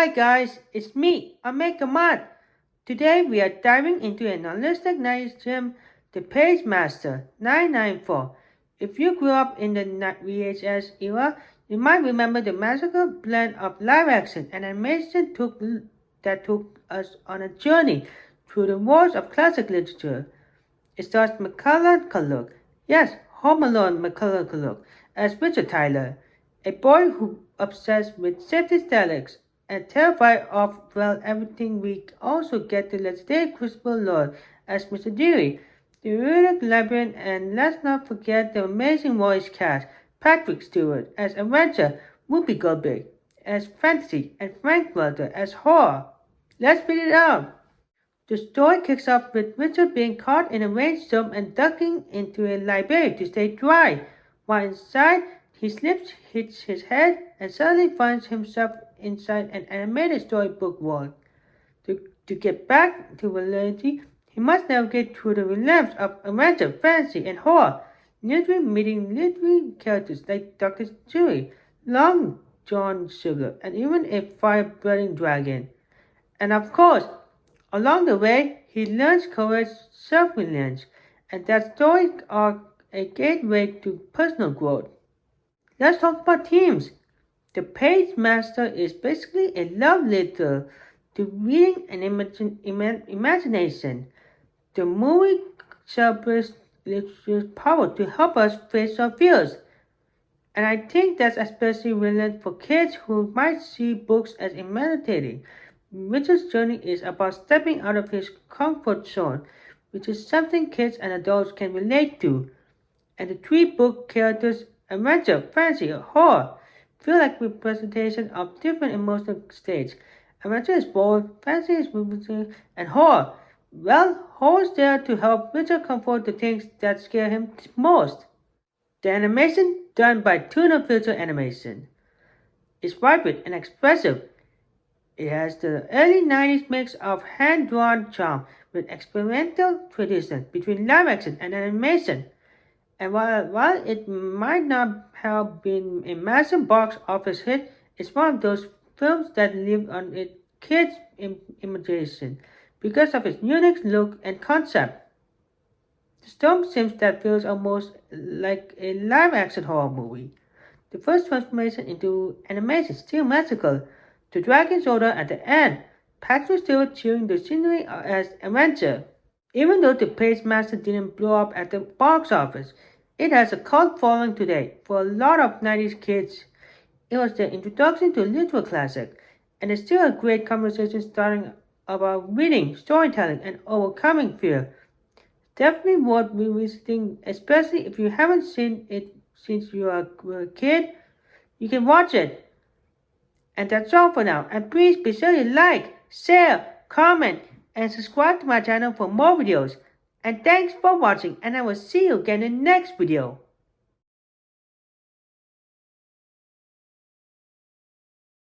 Hi guys, it's me, Pagemaster. Today we are diving into a nostalgic nice gem, the Pagemaster 994. If you grew up in the VHS era, you might remember the magical blend of live action and animation that took us on a journey through the worlds of classic literature. It stars Macaulay Culkin, yes, Home Alone Macaulay Culkin, as Richard Tyler, a boy who obsessed with safety statics and terrified of, well, everything. We also get the legendary Christopher Lord as Mr. Deary, the Lyric Labyrinth, and let's not forget the amazing voice cast, Patrick Stewart as Adventure, Whoopi Goldberg as Fantasy, and Frank Welker as Horror. Let's beat it up! The story kicks off with Richard being caught in a rainstorm and ducking into a library to stay dry. While inside, he slips, hits his head, and suddenly finds himself inside an animated storybook world. To get back to reality, he must navigate through the realms of adventure, fantasy, and horror, literally meeting literary characters like Dr. Jury, Long John Silver, and even a fire-breathing dragon. And of course, along the way, he learns courage, self-reliance, and that stories are a gateway to personal growth. Let's talk about themes. The Page Master is basically a love letter to reading and imagination. The movie celebrates literature's power to help us face our fears. And I think that's especially relevant for kids who might see books as intimidating. Richard's journey is about stepping out of his comfort zone, which is something kids and adults can relate to. And the three book characters, adventure, fantasy, horror, feel like representation of different emotional states. Adventure is bold, fantasy is moving, and horror. Well, horror is there to help Richard comfort the things that scare him most. The animation, done by Tuna Filter Animation, is vibrant and expressive. It has the early 90s mix of hand-drawn charm with experimental tradition between live action and animation. And while it might not have been a massive box office hit, it's one of those films that lived on its kids' imagination because of its unique look and concept. The storm seems that feels almost like a live-action horror movie. The first transformation into animation is still magical. The dragon's order at the end, Patrick Stewart cheering the scenery as adventure. Even though the Pagemaster didn't blow up at the box office, it has a cult following today for a lot of 90s kids. It was their introduction to a literal classic, and it's still a great conversation starting about reading, storytelling, and overcoming fear. Definitely worth revisiting, especially if you haven't seen it since you were a kid. You can watch it. And that's all for now. And please be sure to like, share, comment, and subscribe to my channel for more videos. And thanks for watching, and I will see you again in the next video.